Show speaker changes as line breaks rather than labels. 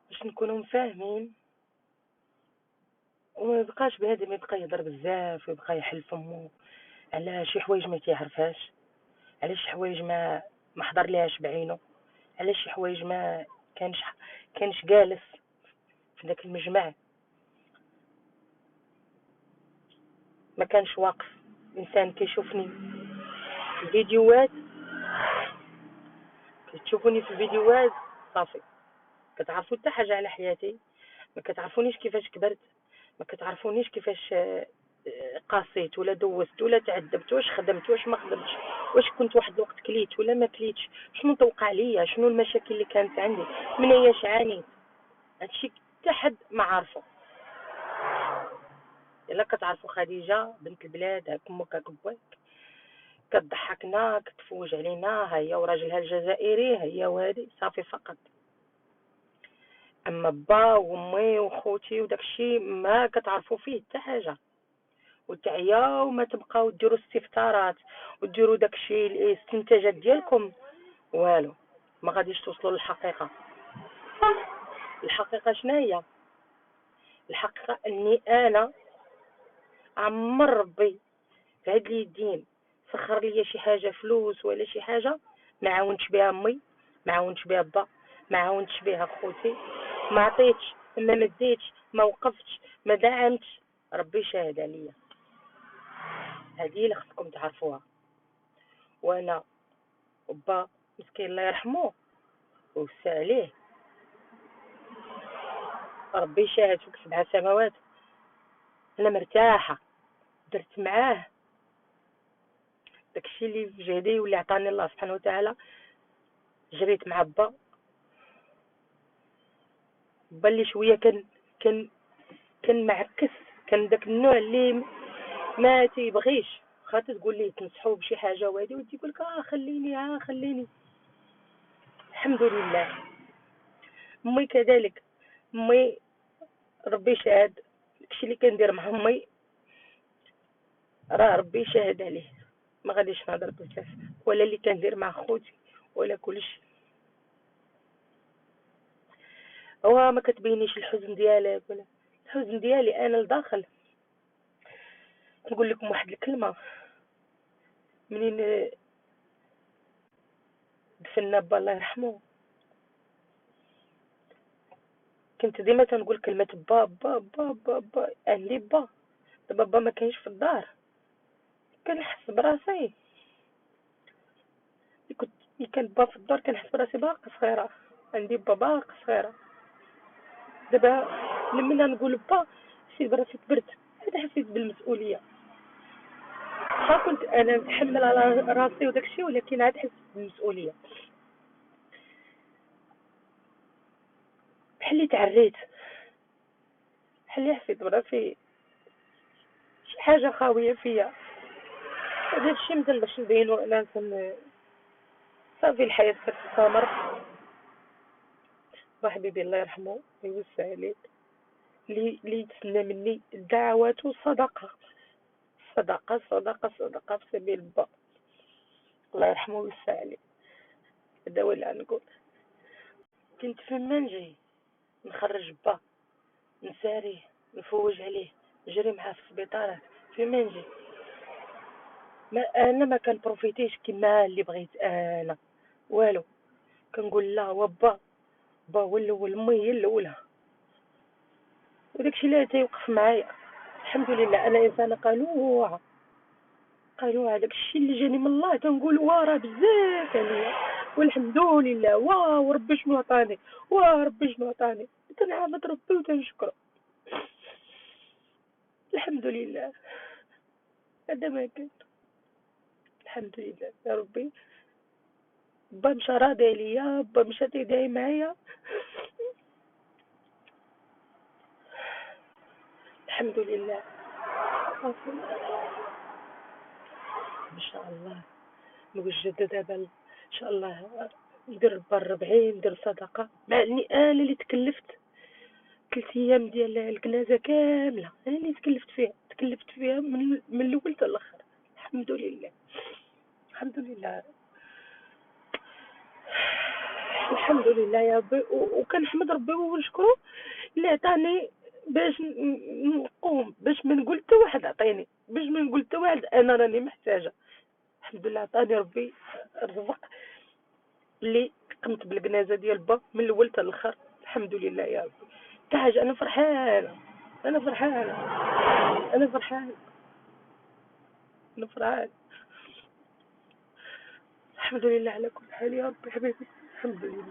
باش نكونوا فاهمين، وما يبقاش بنادم يبقى يهضر بزاف ويبقى يحل فمو على شي حوايج ما تيعرفهاش، على شي حوايج ما حضر ليهاش بعينه، على شي حوايج ما كانش جالس في ذاك المجمع، ما كانش واقف. انسان كيشوفني في الفيديوهات، كتشوفوني في الفيديوهات صافي كتعرفوا حتى حاجه على حياتي، ما كتعرفونيش كيفاش كبرت، ما كتعرفونيش كيفاش قاسيت ولا دوزت ولا تعذبت، واش خدمت واش ما خدمتش، واش كنت واحد الوقت كليت ولا ما كليتش، شنو توقع ليا، شنو المشاكل اللي كانت عندي، من اياش عانيت. هادشي حتى حد ما عارفه. الا كتعرفوا خديجه بنت البلاد هاك امك هاك باك كتضحكنا كتفوج علينا، ها هي وراجلها الجزائري، هي وهادي صافي فقط. اما با وامي وخوتي وداكشي ما كتعرفوا فيه حتى حاجه، وتعياو ما تبقاو ديروا استفسارات وديروا داكشي الاستنتاجات ديالكم، والو ما غاديش توصلوا للحقيقه. الحقيقه شناهي؟ الحقيقه اني انا عمر ربي في هاد اليدين سخر ليا شي حاجه فلوس ولا شي حاجه ما عاونتش بها امي، ما عاونتش بها با، ما عاونتش بها خوتي، ما عطيتش، ما مديتش، ما وقفتش، ما دعمتش. ربي شاهد عليا، هذه اللي خصكم تعرفوها. وانا وبا مسكين الله يرحمه ويوسع عليه، ربي شاهد فوق 7 سماوات، انا مرتاحه درت معاه داكشي اللي في جهدي واللي عطاني الله سبحانه وتعالى. جريت مع با اللي شويه كان معكس، كان داك النوع اللي ما تيبغيش خاطر تقول ليه تنصحوه بشي حاجه وهادي وتيقول لك خليني خليني. الحمد لله. امي كذلك، امي ربي شاهد، داكشي اللي كندير مع امي راه ربي شاهد عليه، ما غاديش نهضر بزاف، ولا اللي كندير مع خوتي ولا كلشي. هو ما كتبينيش الحزن ديالك ولا الحزن ديالي انا لداخل. نقول لكم واحد الكلمه، منين دفنا با الله يرحمه كنت ديما تنقول كلمه با با با با با عندي با. دابا با ما كاينش في الدار، كنحس براسي كنت كان با في الدار كنحس براسي باقا صغيره، عندي با باقا صغيره. دابا لما نقول با حسيت براسي كبرت، عاد حسيت بالمسؤوليه. كنت انا نتحمل على راسي وداكشي، ولكن عاد حسيت بالمسؤوليه، بحال اللي تعريت، بحال اللي حسيت براسي شي حاجه خاويه فيا. هذا الشيء مزال نبينو انا صافي الحياه كتستمر. وحبيبي الله يرحمه ويوسع عليه، اللي يتسنى مني الدعوات والصدقه، صدقه صدقه صدقه في سبيل الله. الله يرحمه ويوسع عليه. هذا هو اللي غنقول. كنت فين ما نجي نخرج با، نساريه، نفوج عليه، نجري معاه في السبيطارات فين ما نجي. انا ما كنبروفيتيش كما اللي بغيت انا والو. كنقول لا وبا، با هو الاول، امي هي الاولى، وداكشي اللي تيوقف معايا. الحمد لله انا انسانه قنوعه، قنوعه. داكشي اللي جاني من الله تنقول راه بزاف عليا، والحمد لله. وربي شنو عطاني، ربي شنو عطاني، تنعمد ربي وتنشكره. الحمد لله. هذا ما كان. الحمد لله يا ربي. با مشى راضي عليا، با مشى تيدعي معايا. الحمد لله. ان شاء الله نوجد دابا ان شاء الله ندير بالربعين، ندير صدقه، مع اني انا اللي تكلفت 3 ايام ديال الجنازه كامله، انا اللي تكلفت فيها من الاول حتى الاخر. الحمد لله. الحمد لله. الحمد لله يا ربي، وكنحمد ربي ونشكرو اللي عطاني باش نقوم، باش ما نقول حتى واحد عطيني، باش ما نقول حتى واحد انا راني محتاجه. الحمد لله عطاني ربي الرزق اللي قمت بالكنازه ديال با من الاول حتى الاخر. الحمد لله يا ربي. حاجه انا فرحانه، انا فرحانه، انا فرحانه، انا فرحانه. الحمد لله على كل حال يا ربي حبيبي، الحمد لله.